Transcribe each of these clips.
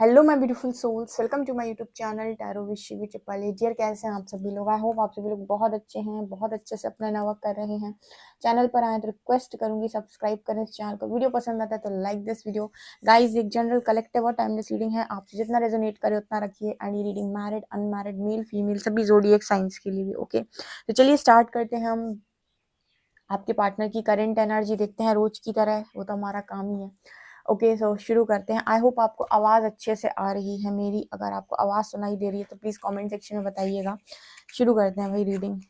Hello my beautiful souls, welcome to my YouTube channel tarot with Shivi Chippale. Dear, कैसे हैं आप सभी लोग? आई होप आप सभी लोग बहुत अच्छे हैं, बहुत अच्छे से अपना नवा कर रहे हैं। चैनल पर आए तो रिक्वेस्ट करूंगी सब्सक्राइब करें इस चैनल को। वीडियो पसंद आता है तो लाइक दिस वीडियो। गाइस, एक जनरल कलेक्टिव और टाइमलेस रीडिंग है, आपसे जितना रेजोनेट करे उतना रखिए। एंड ये reading married, unmarried, male female सभी ज़ोडिएक साइंस के लिए भी ओके। तो चलिए स्टार्ट करते हैं। हम आपके पार्टनर की करंट एनर्जी देखते हैं रोज की तरह, वो तो हमारा काम ही है। ओके, सो शुरू करते हैं। आई होप आपको आवाज़ अच्छे से आ रही है मेरी। अगर आपको आवाज़ सुनाई दे रही है तो प्लीज़ कमेंट सेक्शन में बताइएगा। शुरू करते हैं भाई रीडिंग।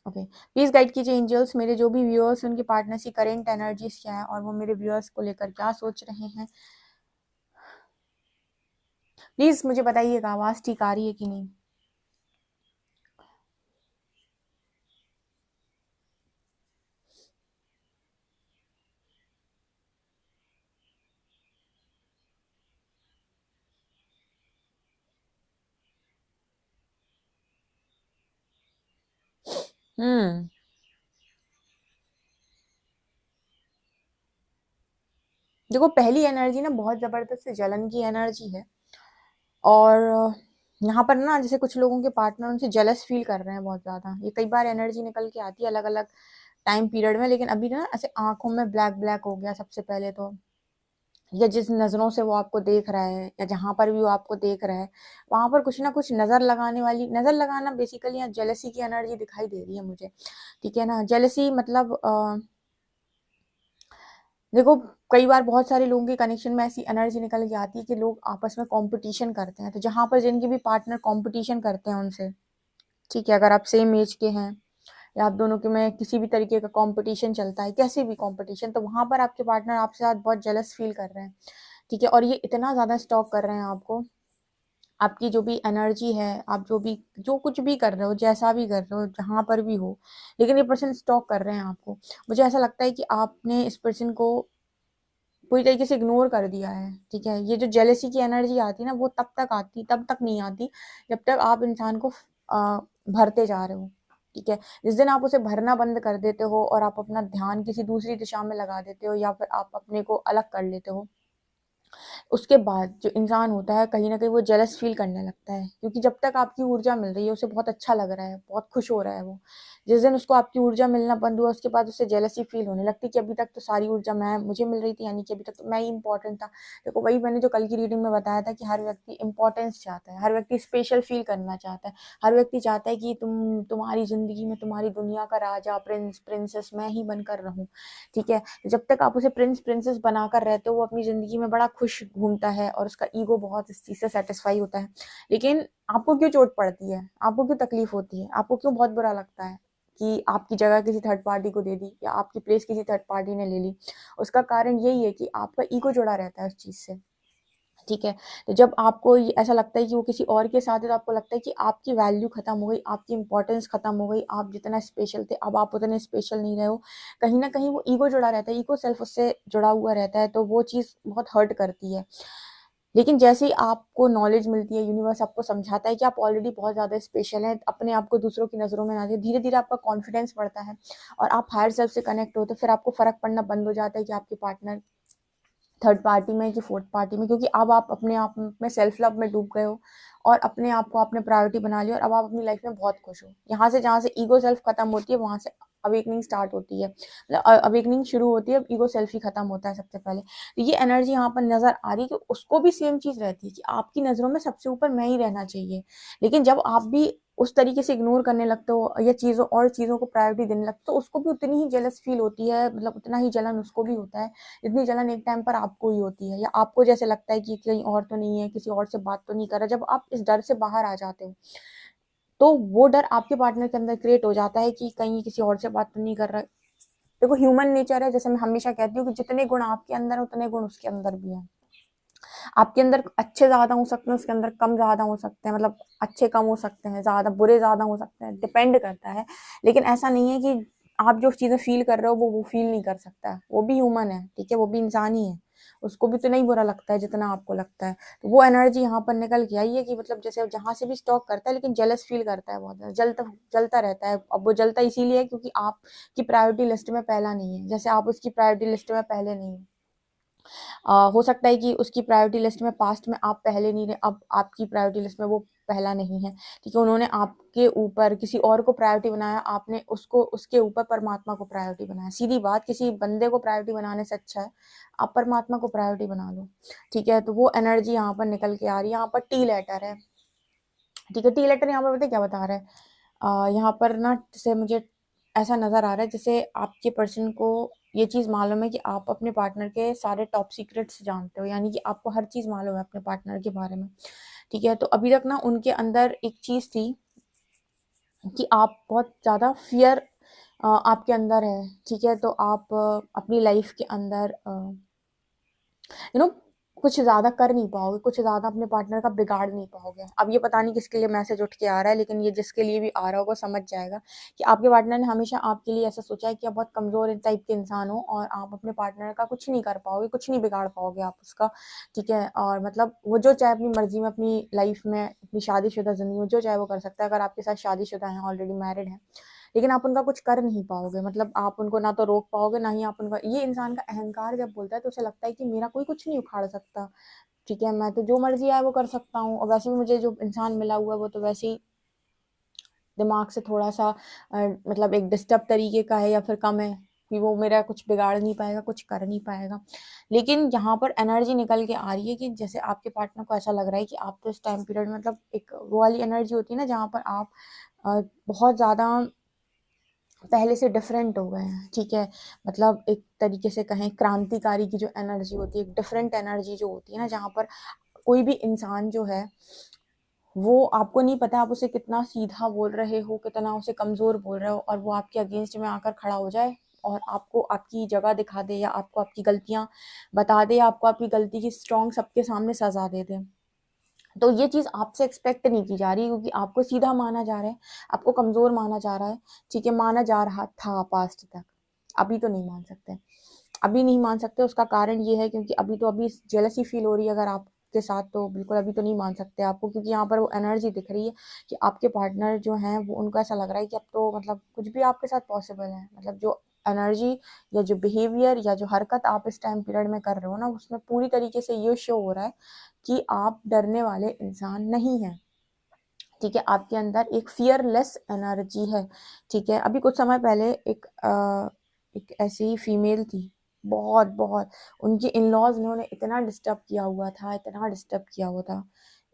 ओके, प्लीज़ गाइड कीजिए एंजल्स, मेरे जो भी व्यूअर्स उनके पार्टनर्स की करेंट एनर्जीज क्या है और वो मेरे व्यूअर्स को लेकर क्या सोच रहे हैं। प्लीज़ मुझे बताइएगा आवाज़ ठीक आ रही है कि नहीं। हम्म देखो, पहली एनर्जी ना बहुत ज़बरदस्त जलन की एनर्जी है। और यहाँ पर ना जैसे कुछ लोगों के पार्टनर उनसे जेलस फील कर रहे हैं बहुत ज़्यादा। ये कई बार एनर्जी निकल के आती है अलग अलग टाइम पीरियड में, लेकिन अभी ना ऐसे आंखों में ब्लैक ब्लैक हो गया सबसे पहले तो। या जिस नज़रों से वो आपको देख रहा है या जहाँ पर भी वो आपको देख रहा है वहां पर कुछ ना कुछ नज़र लगाने वाली, नज़र लगाना बेसिकली यहाँ जेलसी की एनर्जी दिखाई दे रही है मुझे। ठीक है ना, जेलसी मतलब देखो, कई बार बहुत सारे लोगों के कनेक्शन में ऐसी एनर्जी निकल के आती है कि लोग आपस में कंपटीशन करते हैं। तो जहां पर जिनके भी पार्टनर कंपटीशन करते हैं उनसे, ठीक है, अगर आप सेम एज के हैं या आप दोनों के में किसी भी तरीके का कंपटीशन चलता है, कैसे भी कंपटीशन, तो वहां पर आपके पार्टनर आपसे साथ बहुत जेलस फील कर रहे हैं। ठीक है, और ये इतना ज्यादा स्टॉक कर रहे हैं आपको। आपकी जो भी एनर्जी है, आप जो भी जो कुछ भी कर रहे हो, जैसा भी कर रहे हो, जहां पर भी हो, लेकिन ये पर्सन स्टॉक कर रहे हैं आपको। मुझे ऐसा लगता है कि आपने इस पर्सन को पूरी तरीके से इग्नोर कर दिया है। ठीक है, ये जो जेलेसी की एनर्जी आती है ना, वो तब तक नहीं आती जब तक आप इंसान को भरते जा रहे हो। ठीक है, जिस दिन आप उसे भरना बंद कर देते हो और आप अपना ध्यान किसी दूसरी दिशा में लगा देते हो या फिर आप अपने को अलग कर लेते हो, उसके बाद जो इंसान होता है कहीं ना कहीं वो जेलस फील करने लगता है। क्योंकि जब तक आपकी ऊर्जा मिल रही है उसे बहुत अच्छा लग रहा है, बहुत खुश हो रहा है वो। जिस दिन उसको आपकी ऊर्जा मिलना बंद हुआ उसके बाद उसे जेलसी फील होने लगती है कि अभी तक तो सारी ऊर्जा मुझे मिल रही थी, यानी कि अभी तक तो मैं ही इंपॉर्टेंट था। देखो, वही मैंने जो कल की रीडिंग में बताया था कि हर व्यक्ति इंपॉर्टेंस चाहता है, हर व्यक्ति स्पेशल फील करना चाहता है। हर व्यक्ति चाहता है कि तुम्हारी जिंदगी में तुम्हारी दुनिया का राजा, प्रिंस, प्रिंसेस मैं ही बनकर रहूं। ठीक है, जब तक आप उसे प्रिंस प्रिंसेस बनाकर रहते हो वो अपनी जिंदगी में बड़ा खुश घूमता है और उसका ईगो बहुत इस चीज से सेटिस्फाई होता है। लेकिन आपको क्यों चोट पड़ती है, आपको क्यों तकलीफ होती है, आपको क्यों बहुत बुरा लगता है कि आपकी जगह किसी थर्ड पार्टी को दे दी या आपकी प्लेस किसी थर्ड पार्टी ने ले ली? उसका कारण यही है कि आपका ईगो जुड़ा रहता है उस चीज से। ठीक है, तो जब आपको ऐसा लगता है कि वो किसी और के साथ है तो आपको लगता है कि आपकी वैल्यू खत्म हो गई, आपकी इंपॉर्टेंस खत्म हो गई, आप जितना स्पेशल थे अब आप उतने स्पेशल नहीं रहे हो। कहीं ना कहीं वो ईगो जुड़ा रहता है, ईगो सेल्फ उससे जुड़ा हुआ रहता है, तो वो चीज़ बहुत हर्ट करती है। लेकिन जैसे ही आपको नॉलेज मिलती है, यूनिवर्स आपको समझाता है कि आप ऑलरेडी बहुत ज़्यादा स्पेशल हैं, अपने आप को दूसरों की नज़रों में ना देखिए, धीरे धीरे आपका कॉन्फिडेंस बढ़ता है और आप हायर सेल्फ से कनेक्ट होते, फिर आपको फर्क पड़ना बंद हो जाता है कि आपके पार्टनर थर्ड पार्टी में कि फोर्थ पार्टी में, क्योंकि अब आप अपने आप में सेल्फ लव में डूब गए हो और अपने आप को आपने प्रायोरिटी बना लिया और अब आप अपनी लाइफ में बहुत खुश हो। यहाँ से जहाँ से ईगो सेल्फ खत्म होती है वहां से अवेकनिंग स्टार्ट होती है, मतलब अवेकनिंग शुरू होती है, ईगो सेल्फ ही खत्म होता है सबसे पहले। तो ये एनर्जी यहाँ पर नजर आ रही है कि उसको भी सेम चीज रहती है कि आपकी नजरों में सबसे ऊपर मैं ही रहना चाहिए। लेकिन जब आप भी उस तरीके से इग्नोर करने लगते हो या चीजों को प्रायोरिटी देने लगते हो तो उसको भी उतनी ही जेलस फील होती है, मतलब उतना ही जलन उसको भी होता है जितनी जलन एक टाइम पर आपको ही होती है। या आपको जैसे लगता है कि कहीं और तो नहीं है, किसी और से बात तो नहीं कर रहा। जब आप इस डर से बाहर आ जाते हो तो वो डर आपके पार्टनर के अंदर क्रिएट हो जाता है कि कहीं किसी और से बात तो नहीं कर रहा है। देखो, ह्यूमन नेचर है, जैसे मैं हमेशा कहती हूँ कि जितने गुण आपके अंदर है उतने गुण उसके अंदर भी है। आपके अंदर अच्छे ज्यादा हो सकते हैं, उसके अंदर कम ज्यादा हो सकते हैं, मतलब अच्छे कम हो सकते हैं, ज्यादा बुरे ज्यादा हो सकते हैं, डिपेंड करता है। लेकिन ऐसा नहीं है कि आप जो चीजें फील कर रहे हो वो फील नहीं कर सकता है। वो भी ह्यूमन है, ठीक है, वो भी इंसान ही है, उसको भी तो नहीं बुरा लगता है जितना आपको लगता है। तो वो एनर्जी यहाँ पर निकल के आई है कि मतलब जैसे जहां से भी स्टॉक करता है लेकिन जेलस फील करता है, बहुत ज्यादा जलता जलता रहता है। अब वो जलता इसीलिए है क्योंकि आपकी प्रायोरिटी लिस्ट में पहला नहीं है, जैसे आप उसकी प्रायोरिटी लिस्ट में पहले नहीं है। हो सकता है कि उसकी प्रायोरिटी लिस्ट में पास्ट में आप पहले नहीं रहे, अब आपकी प्रायोरिटी लिस्ट में वो पहला नहीं है, ठीक है। उन्होंने आपके ऊपर किसी और को प्रायोरिटी बनाया, आपने उसको उसके ऊपर परमात्मा को प्रायोरिटी बनाया। सीधी बात, किसी बंदे को प्रायोरिटी बनाने से अच्छा है आप परमात्मा को प्रायोरिटी बना लो, ठीक है। तो वो एनर्जी यहाँ पर निकल के आ रही है। यहाँ पर टी लेटर है, ठीक है। टी लेटर यहाँ पर बताइए क्या बता रहा है। यहाँ पर ना जैसे मुझे ऐसा नज़र आ रहा है जैसे आपके पर्सन को ये चीज़ मालूम है कि आप अपने पार्टनर के सारे टॉप सीक्रेट्स जानते हो, यानी कि आपको हर चीज़ मालूम है अपने पार्टनर के बारे में, ठीक है। तो अभी तक ना उनके अंदर एक चीज़ थी कि आप बहुत ज़्यादा फियर आपके अंदर है, ठीक है। तो आप अपनी लाइफ के अंदर यू नो कुछ ज़्यादा कर नहीं पाओगे, कुछ ज़्यादा अपने पार्टनर का बिगाड़ नहीं पाओगे। अब ये पता नहीं किसके लिए मैसेज उठ के आ रहा है, लेकिन ये जिसके लिए भी आ रहा होगा समझ जाएगा कि आपके पार्टनर ने हमेशा आपके लिए ऐसा सोचा है कि आप बहुत कमज़ोर टाइप के इंसान हो और आप अपने पार्टनर का कुछ नहीं कर पाओगे, कुछ नहीं बिगाड़ पाओगे आप उसका, ठीक है। और मतलब वो जो चाहे अपनी मर्जी में अपनी लाइफ में अपनी शादीशुदा ज़िंदगी में जो चाहे वो कर सकता है। अगर आपके साथ शादीशुदा हैं, ऑलरेडी मैरिड हैं, लेकिन आप उनका कुछ कर नहीं पाओगे, मतलब आप उनको ना तो रोक पाओगे, ना ही आप उनका, ये इंसान का अहंकार जब बोलता है तो उसे लगता है कि मेरा कोई कुछ नहीं उखाड़ सकता, ठीक है। मैं तो जो मर्जी आए वो कर सकता हूँ, और वैसे भी मुझे जो इंसान मिला हुआ है वो तो वैसे ही दिमाग से थोड़ा सा मतलब एक डिस्टर्ब तरीके का है या फिर कम है कि वो मेरा कुछ बिगाड़ नहीं पाएगा, कुछ कर नहीं पाएगा। लेकिन यहाँ पर एनर्जी निकल के आ रही है कि जैसे आपके पार्टनर को ऐसा लग रहा है कि आप तो इस टाइम पीरियड में, मतलब एक वो वाली एनर्जी होती है ना जहाँ पर आप बहुत ज़्यादा पहले से डिफरेंट हो गए हैं, ठीक है। मतलब एक तरीके से कहें क्रांतिकारी की जो एनर्जी होती है, एक डिफरेंट एनर्जी जो होती है ना, जहाँ पर कोई भी इंसान जो है वो आपको नहीं पता आप उसे कितना सीधा बोल रहे हो, कितना उसे कमज़ोर बोल रहे हो, और वो आपके अगेंस्ट में आकर खड़ा हो जाए और आपको आपकी जगह दिखा दे, या आपको आपकी गलतियाँ बता दे, या आपको आपकी गलती की स्ट्रॉन्ग सबके सामने सज़ा दे दे। तो ये चीज़ आपसे एक्सपेक्ट नहीं की जा रही, क्योंकि आपको सीधा माना जा रहा है, आपको कमज़ोर माना जा रहा है, ठीक है। माना जा रहा था पास्ट तक, अभी तो नहीं मान सकते। अभी नहीं मान सकते, उसका कारण ये है क्योंकि अभी जेलसी फील हो रही है अगर आपके साथ, तो बिल्कुल अभी तो नहीं मान सकते आपको, क्योंकि यहाँ पर वो एनर्जी दिख रही है कि आपके पार्टनर जो हैं वो, उनको ऐसा लग रहा है कि अब तो मतलब कुछ भी आपके साथ पॉसिबल है। मतलब जो एनर्जी या जो बिहेवियर या जो हरकत आप इस टाइम पीरियड में कर रहे हो ना, उसमें पूरी तरीके से ये शो हो रहा है कि आप डरने वाले इंसान नहीं हैं, ठीक है। आपके अंदर एक फियरलेस एनर्जी है, ठीक है। अभी कुछ समय पहले एक ऐसी ही फीमेल थी, बहुत बहुत उनके इन लॉज ने उन्हें इतना डिस्टर्ब किया हुआ था, इतना डिस्टर्ब किया हुआ था,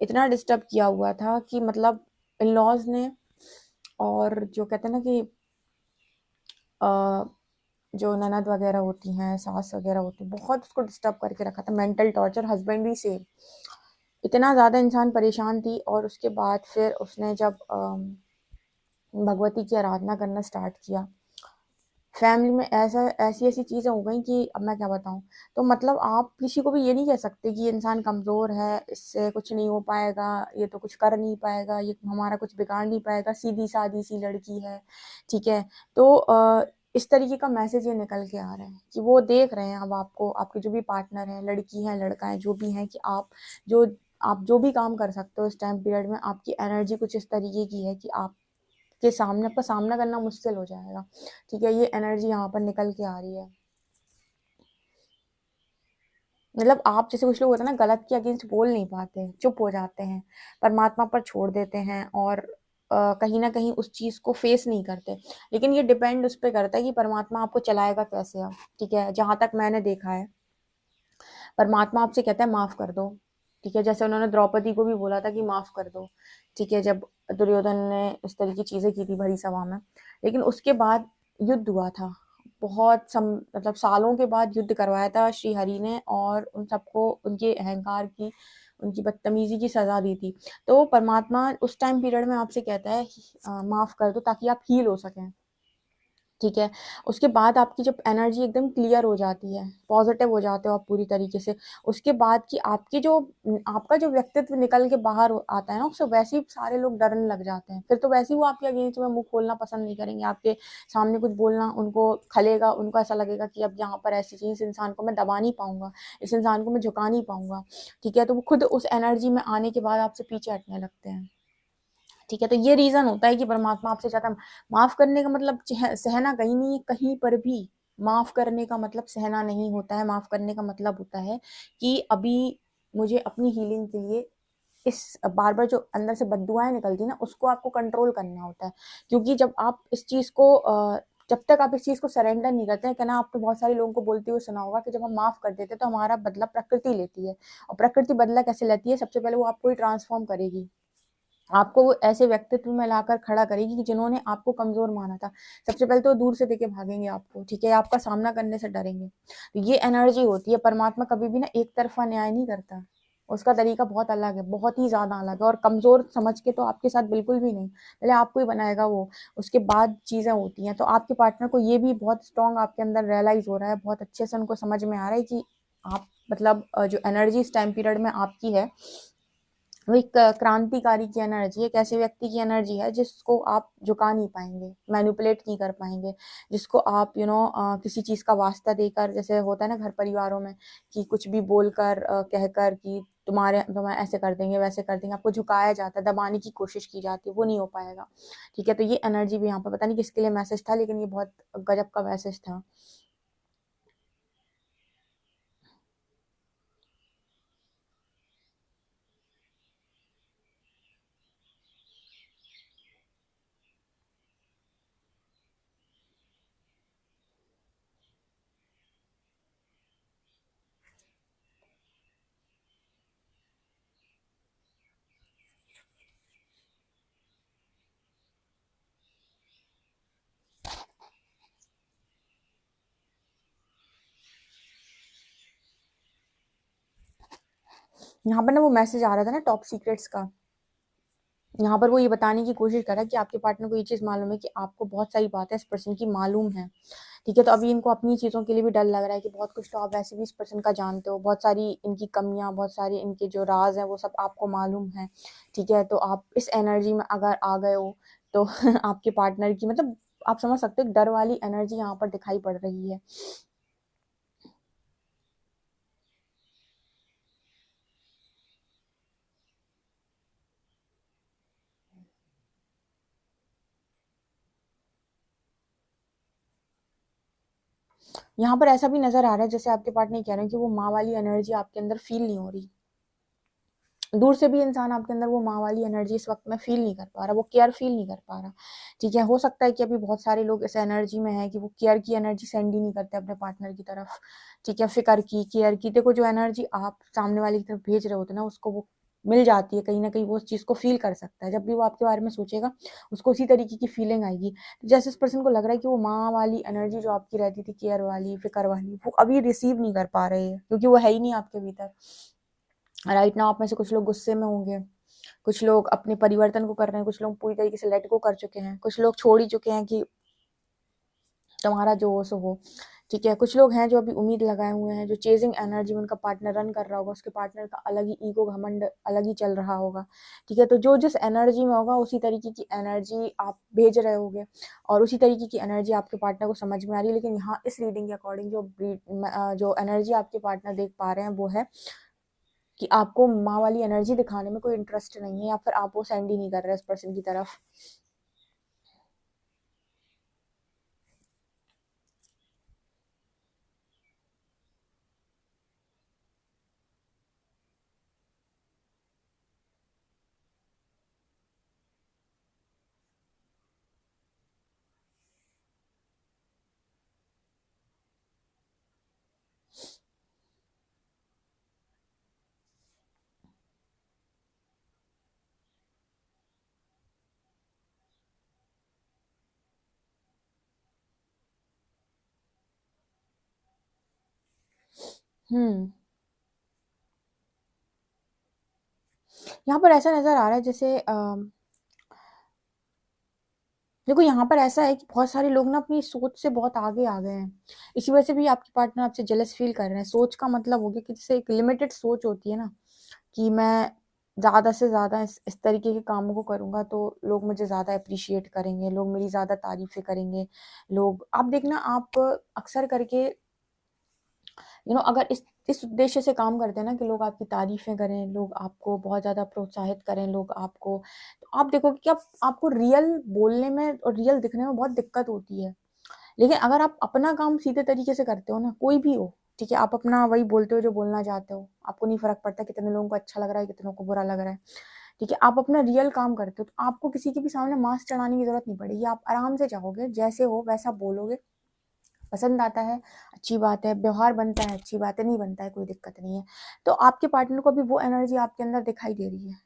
इतना डिस्टर्ब किया हुआ था कि मतलब इन लॉज ने, और जो कहते हैं ना कि अ, जो ननद वगैरह होती हैं, सास वगैरह होती हैं, बहुत उसको डिस्टर्ब करके रखा था, मेंटल टॉर्चर। हस्बैंड भी सेम, इतना ज़्यादा इंसान परेशान थी। और उसके बाद फिर उसने जब भगवती की आराधना करना स्टार्ट किया, फैमिली में ऐसा ऐसी ऐसी चीज़ें हो गई कि अब मैं क्या बताऊँ। तो मतलब आप किसी को भी ये नहीं कह सकते कि ये इंसान कमज़ोर है, इससे कुछ नहीं हो पाएगा, ये तो कुछ कर नहीं पाएगा, ये हमारा कुछ बिगाड़ नहीं पाएगा, सीधी-सादी सी लड़की है, ठीक है। तो इस तरीके का मैसेज ये निकल के आ रहा है कि वो देख रहे हैं अब आपको, आपके जो भी पार्टनर हैं, लड़की हैं, लड़का है, जो भी हैं, कि जो आप जो भी काम कर सकते हो इस टाइम पीरियड में, आपकी एनर्जी कुछ इस तरीके की है कि आपके सामने आपका सामना करना मुश्किल हो जाएगा, ठीक है। ये एनर्जी यहाँ पर निकल के आ रही है। मतलब आप, जैसे कुछ लोग होते हैं ना, गलत के अगेंस्ट बोल नहीं पाते, चुप हो जाते हैं, परमात्मा पर छोड़ देते हैं, और कहीं ना कहीं उस चीज़ को फेस नहीं करते। लेकिन ये डिपेंड उस पर करता है कि परमात्मा आपको चलाएगा कैसे अब, ठीक है। जहाँ तक मैंने देखा है, परमात्मा आपसे कहता है माफ़ कर दो, ठीक है। जैसे उन्होंने द्रौपदी को भी बोला था कि माफ़ कर दो, ठीक है, जब दुर्योधन ने इस तरह की चीज़ें की थी भरी सभा में। लेकिन उसके बाद युद्ध हुआ था, मतलब सालों के बाद युद्ध करवाया था श्री हरि ने, और उन सबको उनके अहंकार की, उनकी बदतमीजी की सजा दी थी। तो परमात्मा उस टाइम पीरियड में आपसे कहता है माफ़ कर दो, ताकि आप हील हो सकें, ठीक है। उसके बाद आपकी जब एनर्जी एकदम क्लियर हो जाती है, पॉजिटिव हो जाते हो आप पूरी तरीके से, उसके बाद कि आपका जो व्यक्तित्व निकल के बाहर आता है ना, उससे वैसे ही सारे लोग डरने लग जाते हैं। फिर तो वैसे ही वो आपके अगेंस्ट में मुंह खोलना पसंद नहीं करेंगे, आपके सामने कुछ बोलना उनको खलेगा, उनको ऐसा लगेगा कि अब यहाँ पर ऐसी चीज़, इंसान को मैं दबा नहीं पाऊंगा, इस इंसान को मैं झुका नहीं पाऊंगा, ठीक है। तो वो खुद उस एनर्जी में आने के बाद आपसे पीछे हटने लगते हैं, ठीक है। तो ये रीज़न होता है कि परमात्मा आपसे चाहता है। माफ़ करने का मतलब सहना कहीं नहीं है, कहीं पर भी, माफ़ करने का मतलब सहना नहीं होता है, माफ़ करने का मतलब होता है कि अभी मुझे अपनी हीलिंग के लिए इस बार-बार जो अंदर से बददुआएँ निकलती हैं ना, उसको आपको कंट्रोल करना होता है। क्योंकि जब आप इस चीज़ को जब तक आप इस चीज़ को सरेंडर नहीं करते हैं, क्या ना आपने बहुत सारे लोगों को बोलते हुए सुना होगा कि जब हम माफ़ कर देते हैं, तो हमारा बदला प्रकृति लेती है। और प्रकृति बदला कैसे लेती है? सबसे पहले वो आपको ही ट्रांसफ़ॉर्म करेगी। आपको वो ऐसे व्यक्तित्व में लाकर खड़ा करेगी कि जिन्होंने आपको कमज़ोर माना था। सबसे पहले तो दूर से देख के भागेंगे आपको, ठीक है? आपका सामना करने से डरेंगे। तो ये एनर्जी होती है, परमात्मा कभी भी ना एक तरफ़ा न्याय नहीं करता। उसका तरीका बहुत अलग है, बहुत ही ज़्यादा अलग है और कमज़ोर समझ के तो आपके साथ बिल्कुल भी नहीं। पहले आपको ही बनाएगा वो, उसके बाद चीज़ें होती हैं। तो आपके पार्टनर को ये भी बहुत स्ट्रॉन्ग आपके अंदर रियलाइज़ हो रहा है, बहुत अच्छे से उनको समझ में आ रहा है कि आप मतलब जो एनर्जी इस टाइम पीरियड में आपकी है, वो एक क्रांतिकारी की एनर्जी है, एक ऐसे व्यक्ति की एनर्जी है जिसको आप झुका नहीं पाएँगे, मैनिपुलेट नहीं कर पाएँगे, जिसको आप किसी चीज़ का वास्ता देकर जैसे होता है ना घर परिवारों में कि कुछ भी बोलकर कहकर कि तुम्हें ऐसे कर देंगे, वैसे कर देंगे, आपको झुकाया जाता है, दबाने की कोशिश की जाती है, वो नहीं हो पाएगा, ठीक है? तो ये एनर्जी भी यहाँ पे पता नहीं किसके लिए मैसेज था लेकिन ये बहुत गज़ब का मैसेज था। यहाँ पर ना वो मैसेज आ रहा था ना टॉप सीक्रेट्स का। यहाँ पर वो ये बताने की कोशिश कर रहा है कि आपके पार्टनर को ये चीज़ मालूम है कि आपको बहुत सारी बातें इस पर्सन की मालूम है, ठीक है? तो अभी इनको अपनी चीज़ों के लिए भी डर लग रहा है कि बहुत कुछ तो आप वैसे भी इस पर्सन का जानते हो, बहुत सारी इनकी कमियाँ, बहुत सारी इनके जो राज़ हैं वो सब आपको मालूम है, ठीक है? तो आप इस एनर्जी में अगर आ गए हो तो आपके पार्टनर की मतलब आप समझ सकते हो एक डर वाली एनर्जी यहाँ पर दिखाई पड़ रही है। यहाँ पर ऐसा भी नज़र आ रहा है जैसे आपके पार्टनर कह रहे हैं कि वो माँ वाली एनर्जी आपके अंदर फ़ील नहीं हो रही। दूर से भी इंसान आपके अंदर वो माँ वाली एनर्जी इस वक़्त में फ़ील नहीं कर पा रहा, वो केयर फ़ील नहीं कर पा रहा, ठीक है? हो सकता है कि अभी बहुत सारे लोग इस एनर्जी में हैं कि वो केयर की एनर्जी सेंड ही नहीं करते अपने पार्टनर की तरफ, ठीक है? फ़िक्र की, केयर की, देखो जो एनर्जी आप सामने वाले की तरफ भेज रहे होते हो ना, उसको वो मिल जाती है, कहीं न कहीं वो उस चीज़ को फ़ील कर सकता है। जब भी वो आपके बारे में सोचेगा, उसको उसी तरीके की फ़ीलिंग आएगी। जैसे इस पर्सन को लग रहा है कि वो माँ वाली एनर्जी जो आपकी रहती थी, केयर वाली, फ़िक्र वाली, वो अभी रिसीव नहीं कर पा रहे हैं, क्योंकि वो है ही नहीं आपके भीतर। राइट नाउ आप में से कुछ लोग गुस्से में होंगे, कुछ लोग अपने परिवर्तन को कर रहे हैं, कुछ लोग पूरी तरीके से लेट गो कर चुके हैं, कुछ लोग छोड़ ही चुके हैं कि तुम्हारा जो हो सो हो, ठीक है? कुछ लोग हैं जो अभी उम्मीद लगाए हुए हैं, जो चेज़िंग एनर्जी में उनका पार्टनर रन कर रहा होगा, उसके पार्टनर का अलग ही ईगो, घमंड अलग ही चल रहा होगा, ठीक है? तो जो जिस एनर्जी में होगा, उसी तरीके की एनर्जी आप भेज रहे होगे और उसी तरीके की एनर्जी आपके पार्टनर को समझ में आ रही है। लेकिन यहाँ इस रीडिंग के अकॉर्डिंग जो एनर्जी आपके पार्टनर देख पा रहे हैं, वो है कि आपको माँ वाली एनर्जी दिखाने में कोई इंटरेस्ट नहीं है या फिर आप वो सेंड ही नहीं कर रहे इस पर्सन की तरफ। हुँ। यहाँ पर ऐसा नज़र आ रहा है जैसे देखो यहाँ पर ऐसा है कि बहुत सारे लोग ना अपनी सोच से बहुत आगे आ गए हैं। इसी वजह से भी आपके पार्टनर आपसे जेलस फ़ील कर रहे हैं। सोच का मतलब हो गया कि जैसे एक लिमिटेड सोच होती है ना, कि मैं ज़्यादा से ज़्यादा इस तरीके के कामों को करूँगा तो लोग मुझे ज़्यादा एप्रिशिएट करेंगे, लोग मेरी ज़्यादा तारीफ़ें करेंगे। लोग आप देखना आप अक्सर करके अगर इस उद्देश्य से काम करते हैं ना कि लोग आपकी तारीफ़ें करें, लोग आपको बहुत ज़्यादा प्रोत्साहित करें, लोग आपको तो आप देखोगे कि आपको रियल बोलने में और रियल दिखने में बहुत दिक्कत होती है। लेकिन अगर आप अपना काम सीधे तरीके से करते हो ना, कोई भी हो, ठीक है, आप अपना वही बोलते हो जो बोलना चाहते हो, आपको नहीं फ़र्क पड़ता कितने लोगों को अच्छा लग रहा है, कितनों को बुरा लग रहा है, ठीक है, आप अपना रियल काम करते हो, तो आपको किसी के भी सामने मास्क चढ़ाने की ज़रूरत नहीं पड़ेगी। आप आराम से जाओगे, जैसे हो वैसा बोलोगे, पसंद आता है, अच्छी बात है, व्यवहार बनता है, अच्छी बात है, नहीं बनता है, कोई दिक्कत नहीं है। तो आपके पार्टनर को भी वो एनर्जी आपके अंदर दिखाई दे रही है,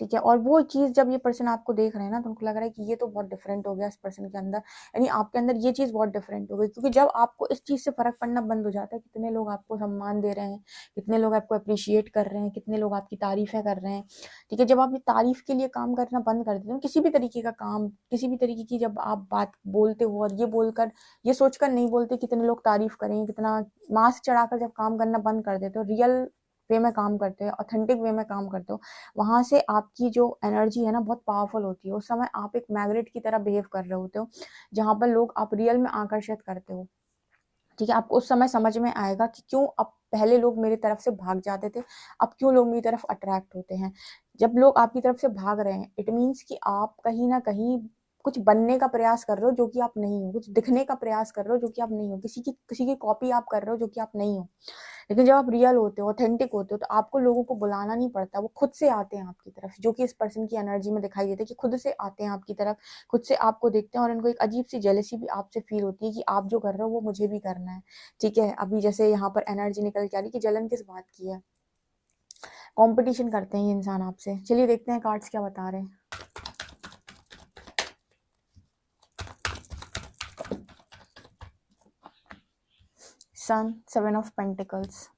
ठीक है? और वो चीज़ जब ये पर्सन आपको देख रहे हैं ना, तो उनको लग रहा है कि ये तो बहुत डिफरेंट हो गया इस पर्सन के अंदर, यानी आपके अंदर ये चीज़ बहुत डिफरेंट हो गई, क्योंकि जब आपको इस चीज़ से फ़र्क पड़ना बंद हो जाता है, कितने लोग आपको सम्मान दे रहे हैं, कितने लोग आपको एप्रिशिएट कर रहे हैं, कितने लोग आपकी तारीफ़ें कर रहे हैं, ठीक है? जब आप ये तारीफ़ के लिए काम करना बंद कर देते हो, किसी भी तरीके का काम, किसी भी तरीके की जब आप बात बोलते हो और ये बोलकर, ये सोचकर नहीं बोलते कितने लोग तारीफ़ करेंगे, कितना मास्क चढ़ाकर जब काम करना बंद कर देते हो, रियल वे में काम करते हो, ऑथेंटिक वे में काम करते हो, वहाँ से आपकी जो एनर्जी है ना बहुत पावरफुल होती है। उस समय आप एक मैग्नेट की तरह बिहेव कर रहे होते हो, जहाँ पर लोग आप रियल में आकर्षित करते हो, ठीक है? आपको उस समय समझ में आएगा कि क्यों अब पहले लोग मेरी तरफ से भाग जाते थे, अब क्यों लोग मेरी तरफ अट्रैक्ट होते हैं। जब लोग आपकी तरफ से भाग रहे हैं, इट मीन्स कि आप कहीं न कहीं कुछ बनने का प्रयास कर रहे हो जो कि आप नहीं हो, कुछ दिखने का प्रयास कर रहे हो जो कि आप नहीं हो, किसी की कॉपी आप कर रहे हो जो कि आप नहीं हो। लेकिन जब आप रियल होते हो, ऑथेंटिक होते हो, तो आपको लोगों को बुलाना नहीं पड़ता, वो खुद से आते हैं आपकी तरफ, जो कि इस पर्सन की एनर्जी में दिखाई देता है कि खुद से आते हैं आपकी तरफ, खुद से आपको देखते हैं और इनको एक अजीब-सी जेलसी भी आपसे फ़ील होती है कि आप जो कर रहे हो वो मुझे भी करना है, ठीक है? अभी जैसे यहाँ पर एनर्जी निकल के आ रही है कि जलन किस बात की है? कॉम्पिटिशन करते हैं ये इंसान आपसे। चलिए देखते हैं कार्ड्स क्या बता रहे हैं। सन, 7 of pentacles,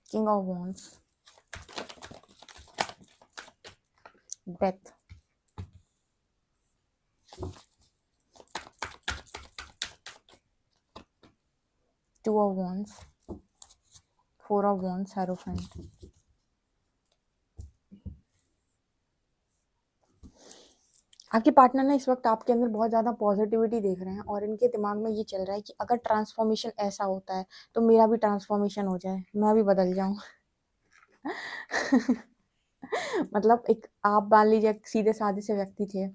king of wands, death, 2 of wands, 4 of wands, Hierophant। आपके पार्टनर ना इस वक़्त आपके अंदर बहुत ज़्यादा पॉज़िटिविटी देख रहे हैं और इनके दिमाग में ये चल रहा है कि अगर ट्रांसफ़ॉर्मेशन ऐसा होता है, तो मेरा भी ट्रांसफ़ॉर्मेशन हो जाए, मैं भी बदल जाऊँ। मतलब एक आप मान लीजिए एक सीधे-साधे से व्यक्ति थे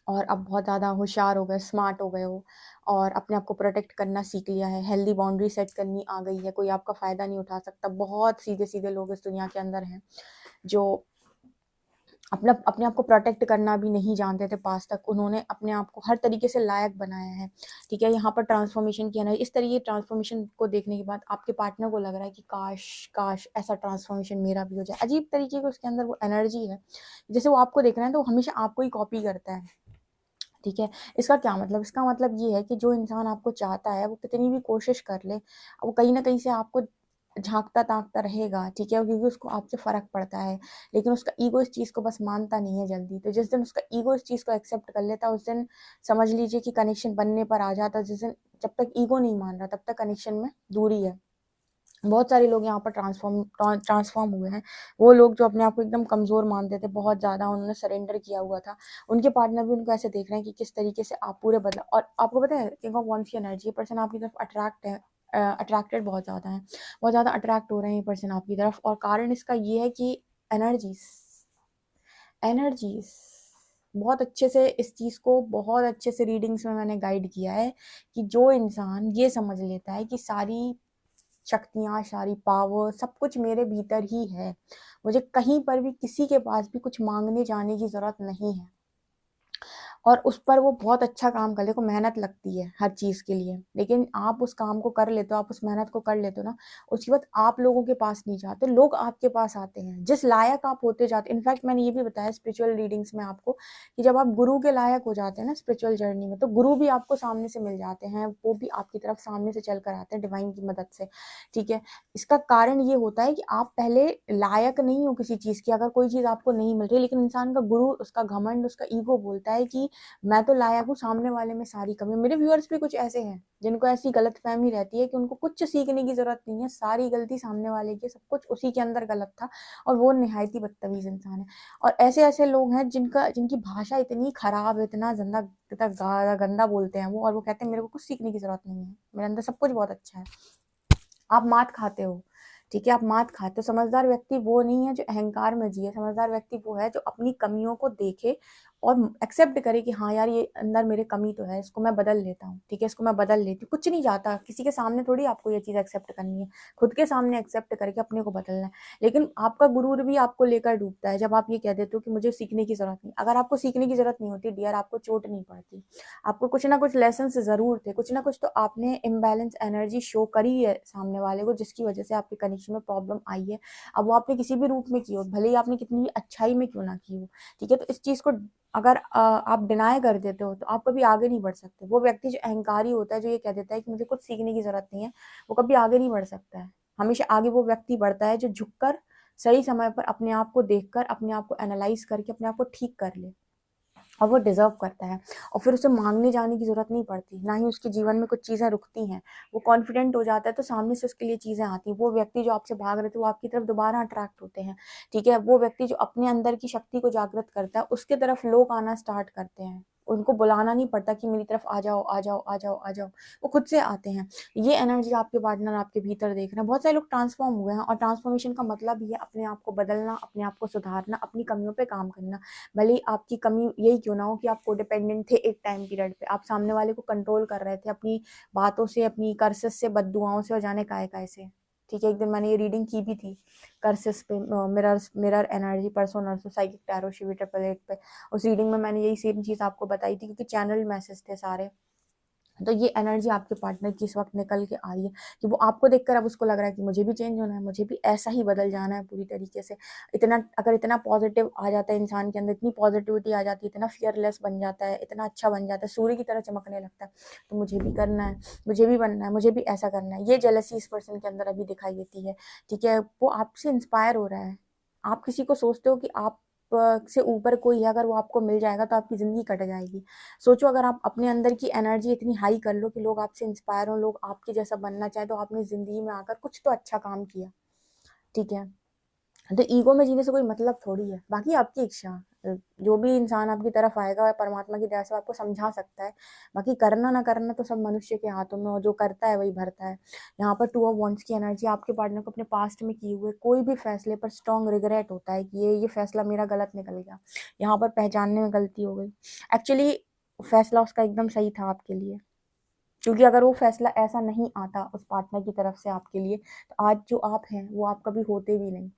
और अब बहुत ज़्यादा होशियार हो गए, स्मार्ट हो गए हो और अपने आप को प्रोटेक्ट करना सीख लिया है, हेल्दी बाउंड्री सेट करनी आ गई है, कोई आपका फ़ायदा नहीं उठा सकता। बहुत सीधे-सीधे लोग इस दुनिया के अंदर हैं, जो अपने आप को प्रोटेक्ट करना भी नहीं जानते थे पास तक, उन्होंने अपने आप को हर तरीके से लायक बनाया है, ठीक है? यहाँ पर ट्रांसफ़ॉर्मेशन किया ना, इस तरीके ट्रांसफ़ॉर्मेशन को देखने के बाद आपके पार्टनर को लग रहा है कि काश ऐसा ट्रांसफ़ॉर्मेशन मेरा भी हो जाए। अजीब तरीके की उसके अंदर वो एनर्जी है, जैसे वो आपको देख रहा है तो वो हमेशा आपको ही कॉपी करता है, ठीक है? इसका क्या मतलब? इसका मतलब ये है कि जो इंसान आपको चाहता है, वो कितनी भी कोशिश कर ले, वो कहीं न कहीं से आपको झाँकता-ताकता रहेगा, ठीक है? क्योंकि उसको आपसे फ़र्क पड़ता है, लेकिन उसका ईगो इस चीज़ को बस मानता नहीं है जल्दी। तो जिस दिन उसका ईगो इस चीज़ को एक्सेप्ट कर लेता है, उस दिन समझ लीजिए कि कनेक्शन बनने पर आ जाता है। जिस दिन जब तक ईगो नहीं मान रहा, तब तक कनेक्शन में दूरी है। बहुत सारे लोग यहाँ पर ट्रांसफ़ॉर्म हुए हैं। वो लोग जो अपने आप को एकदम कमज़ोर मानते थे, बहुत ज़्यादा उन्होंने सरेंडर किया हुआ था, उनके पार्टनर भी उनको ऐसे देख रहे हैं कि किस तरीके से आप पूरे बदला और आपको पता है किंग ऑफ वांड्स की एनर्जी, ये पर्सन आपकी तरफ अट्रैक्टेड बहुत ज़्यादा हैं, बहुत ज़्यादा अट्रैक्ट हो रहे हैं ये पर्सन आपकी तरफ और कारण इसका ये है कि एनर्जीज़ एनर्जीज़ बहुत अच्छे से इस चीज़ को बहुत अच्छे से रीडिंग्स में मैंने गाइड किया है कि जो इंसान ये समझ लेता है कि सारी शक्तियाँ, सारी पावर सब कुछ मेरे भीतर ही है। मुझे कहीं पर भी किसी के पास भी कुछ माँगने जाने की ज़रूरत नहीं है। और उस पर वो बहुत अच्छा काम कर देखो मेहनत लगती है हर चीज़ के लिए, लेकिन आप उस काम को कर लेते हो, आप उस मेहनत को कर लेते हो ना, उसके बाद आप लोगों के पास नहीं जाते, लोग आपके पास आते हैं। जिस लायक आप होते जाते इनफैक्ट मैंने ये भी बताया स्पिरिचुअल रीडिंग्स में आपको कि जब आप गुरु के लायक हो जाते हैं ना स्पिरिचुअल जर्नी में, तो गुरु भी आपको सामने से मिल जाते हैं, वो भी आपकी तरफ सामने से चल कर आते हैं डिवाइन की मदद से, ठीक है? इसका कारण ये होता है कि आप पहले लायक नहीं हो किसी चीज़ की, अगर कोई चीज़ आपको नहीं मिल रही, लेकिन इंसान का गुरु, उसका घमंड, उसका ईगो बोलता है कि मैं तो लायक हूँ, सामने वाले में सारी कमी है। मेरे व्यूअर्स भी कुछ ऐसे हैं, जिनको ऐसी गलतफ़हमी रहती है कि उनको कुछ सीखने की ज़रूरत नहीं है, सारी गलती सामने वाले की है, सब कुछ उसी के अंदर गलत था और वो निहायत ही बदतमीज़ इंसान है। और ऐसे-ऐसे लोग हैं जिनकी भाषा इतनी खराब है, इतना गंदा बोलते हैं वो और वो कहते हैं मेरे को कुछ सीखने की ज़रूरत नहीं है, मेरे अंदर सब कुछ बहुत अच्छा है। आप मात खाते हो, ठीक है? आप मात खाते हो। समझदार व्यक्ति वो नहीं है जो अहंकार में जिए, समझदार व्यक्ति वो है जो अपनी कमियों को देखे और एक्सेप्ट करे कि हाँ यार, ये अंदर मेरे कमी तो है, इसको मैं बदल लेता हूँ, ठीक है, इसको मैं बदल लेती हूँ। कुछ नहीं जाता, किसी के सामने थोड़ी आपको ये चीज़ एक्सेप्ट करनी है, खुद के सामने एक्सेप्ट करके अपने को बदलना है। लेकिन आपका गुरूर भी आपको लेकर डूबता है जब आप ये कह देते हो कि मुझे सीखने की ज़रूरत नहीं। अगर आपको सीखने की ज़रूरत नहीं होती डियर, आपको चोट नहीं पड़ती, आपको कुछ ना कुछ लेसन ज़रूर थे, कुछ ना कुछ तो आपने इम्बैलेंस एनर्जी शो करी है सामने वाले को, जिसकी वजह से आपके कनेक्शन में प्रॉब्लम आई है। अब वो आपने किसी भी रूप में की हो, भले ही आपने कितनी भी अच्छाई में क्यों ना की हो, ठीक है। तो इस चीज़ को अगर आप डिनाई कर देते हो तो आप कभी आगे नहीं बढ़ सकते। वो व्यक्ति जो अहंकारी होता है, जो ये कह देता है कि मुझे कुछ सीखने की ज़रूरत नहीं है, वो कभी आगे नहीं बढ़ सकता है। हमेशा आगे वो व्यक्ति बढ़ता है जो झुककर सही समय पर अपने आप को देखकर, अपने आप को एनालाइज करके अपने आप को ठीक कर ले, और वो डिज़र्व करता है। और फिर उसे मांगने जाने की ज़रूरत नहीं पड़ती, ना ही उसके जीवन में कुछ चीज़ें रुकती हैं। वो कॉन्फिडेंट हो जाता है तो सामने से उसके लिए चीज़ें आती हैं। वो व्यक्ति जो आपसे भाग रहे थे, वो आपकी तरफ दोबारा अट्रैक्ट होते हैं, ठीक है। वो व्यक्ति जो अपने अंदर की शक्ति को जागृत करता है, उसके तरफ लोग आना स्टार्ट करते हैं। उनको बुलाना नहीं पड़ता कि मेरी तरफ आ जाओ, आ जाओ, आ जाओ, आ जाओ। वो खुद से आते हैं। ये एनर्जी आपके पार्टनर आपके भीतर देख रहे हैं। बहुत सारे लोग ट्रांसफॉर्म हुए हैं, और ट्रांसफॉर्मेशन का मतलब ही है अपने आप को बदलना, अपने आप को सुधारना, अपनी कमियों पे काम करना। भले ही आपकी कमी यही क्यों ना हो कि आप कोडिपेंडेंट थे एक टाइम पीरियड पे, आप सामने वाले को कंट्रोल कर रहे थे अपनी बातों से, अपनी कर्सेस से, बददुआओं से, और जाने काय से, ठीक है। एक दिन मैंने ये रीडिंग की भी थी कर्सेस पे, मिरर एनर्जी, परसों नरसों, साइकिक टैरो, शिवी ट्रिपल 8 पे। उस रीडिंग में मैंने यही सेम चीज़ आपको बताई थी, क्योंकि चैनल मैसेज थे सारे। तो ये एनर्जी आपके पार्टनर की इस वक्त निकल के आ रही है कि वो आपको देखकर अब उसको लग रहा है कि मुझे भी चेंज होना है, मुझे भी ऐसा ही बदल जाना है पूरी तरीके से। अगर इतना पॉजिटिव आ जाता है इंसान के अंदर, इतनी पॉजिटिविटी आ जाती है, इतना फियरलेस बन जाता है, इतना अच्छा बन जाता है, सूर्य की तरह चमकने लगता है, तो मुझे भी करना है, मुझे भी बनना है, मुझे भी ऐसा करना है। ये जेलसी इस पर्सन के अंदर अभी दिखाई देती है, ठीक है। वो आपसे इंस्पायर हो रहा है। आप किसी को सोचते हो कि आप से ऊपर कोई है, अगर वो आपको मिल जाएगा तो आपकी ज़िंदगी कट जाएगी। सोचो, अगर आप अपने अंदर की एनर्जी इतनी हाई कर लो कि लोग आपसे इंस्पायर हो, लोग आपके जैसा बनना चाहे, तो आपने ज़िंदगी में आकर कुछ तो अच्छा काम किया, ठीक है। तो ईगो में जीने से कोई मतलब थोड़ी है। बाकी आपकी इच्छा, जो भी इंसान आपकी तरफ आएगा परमात्मा की दया से आपको समझा सकता है। बाकी करना ना करना तो सब मनुष्य के हाथों में, और जो करता है वही भरता है। यहाँ पर 2 ऑफ वॉन्ड्स की एनर्जी आपके पार्टनर को अपने पास्ट में किए हुए कोई भी फैसले पर स्ट्रॉन्ग रिग्रेट होता है कि ये फैसला मेरा गलत निकल गया, यहाँ पर पहचानने में गलती हो गई। एक्चुअली फैसला उसका एकदम सही था आपके लिए, क्योंकि अगर वो फैसला ऐसा नहीं आता उस पार्टनर की तरफ से आपके लिए, तो आज जो आप हैं वो आप कभी होते भी नहीं।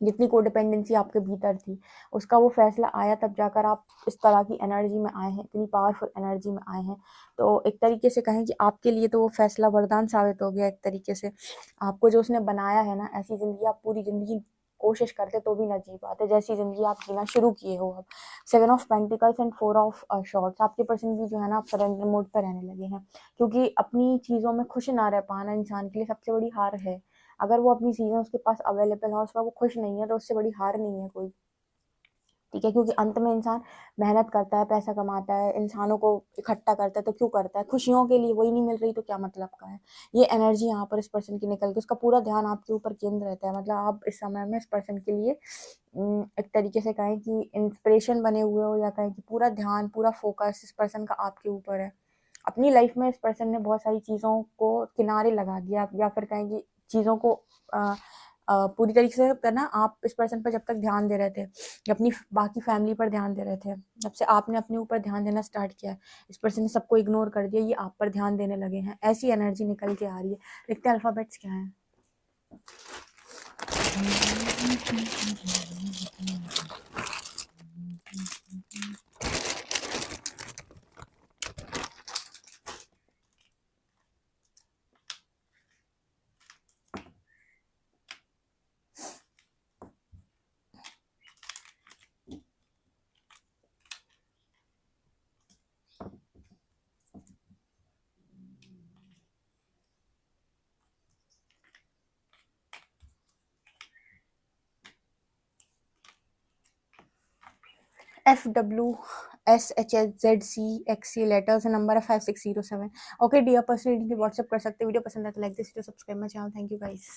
जितनी कोडिपेंडेंसी आपके भीतर थी, उसका वो फैसला आया तब जाकर आप इस तरह की एनर्जी में आए हैं, इतनी पावरफुल एनर्जी में आए हैं। तो एक तरीके से कहें कि आपके लिए तो वो फैसला वरदान साबित हो गया एक तरीके से। आपको जो उसने बनाया है ना, ऐसी ज़िंदगी आप पूरी ज़िंदगी कोशिश करते तो भी ना जी पाते, जैसी ज़िंदगी आप जीना शुरू किए हो अब। 7 of pentacles and 4 of shorts, आपके पर्सन भी जो है ना, आप सरेंडर मोड पर रहने लगे हैं, क्योंकि अपनी चीज़ों में खुश ना रह पाना इंसान के लिए सबसे बड़ी हार है। अगर वो अपनी चीज़ें उसके पास अवेलेबल है, उसमें वो खुश नहीं है, तो उससे बड़ी हार नहीं है कोई, ठीक है। क्योंकि अंत में इंसान मेहनत करता है, पैसा कमाता है, इंसानों को इकट्ठा करता है, तो क्यों करता है? खुशियों के लिए। वही नहीं मिल रही तो क्या मतलब का है? ये एनर्जी यहाँ पर इस पर्सन की निकल के, उसका पूरा ध्यान आपके ऊपर केंद्र रहता है। मतलब आप इस समय में इस पर्सन के लिए एक तरीके से कहें कि इंस्पिरेशन बने हुए हो, या कहें कि पूरा ध्यान, पूरा फोकस इस पर्सन का आपके ऊपर है। अपनी लाइफ में इस पर्सन ने बहुत सारी चीज़ों को किनारे लगा दिया, या फिर कहें कि चीज़ों को पूरी तरीके से करना। आप इस पर्सन पर जब तक ध्यान दे रहे थे, अपनी बाकी फैमिली पर ध्यान दे रहे थे, जब से आपने अपने ऊपर ध्यान देना स्टार्ट किया है, इस पर्सन ने सबको इग्नोर कर दिया, ये आप पर ध्यान देने लगे हैं। ऐसी एनर्जी निकल के आ रही है। देखते हैं अल्फ़ाबेट्स क्या हैं। FWSHZC letters and number of 5607. Okay dear, personal reading WhatsApp कर सकते हैं। वीडियो पसंद है तो like this video, subscribe my channel. Thank you guys.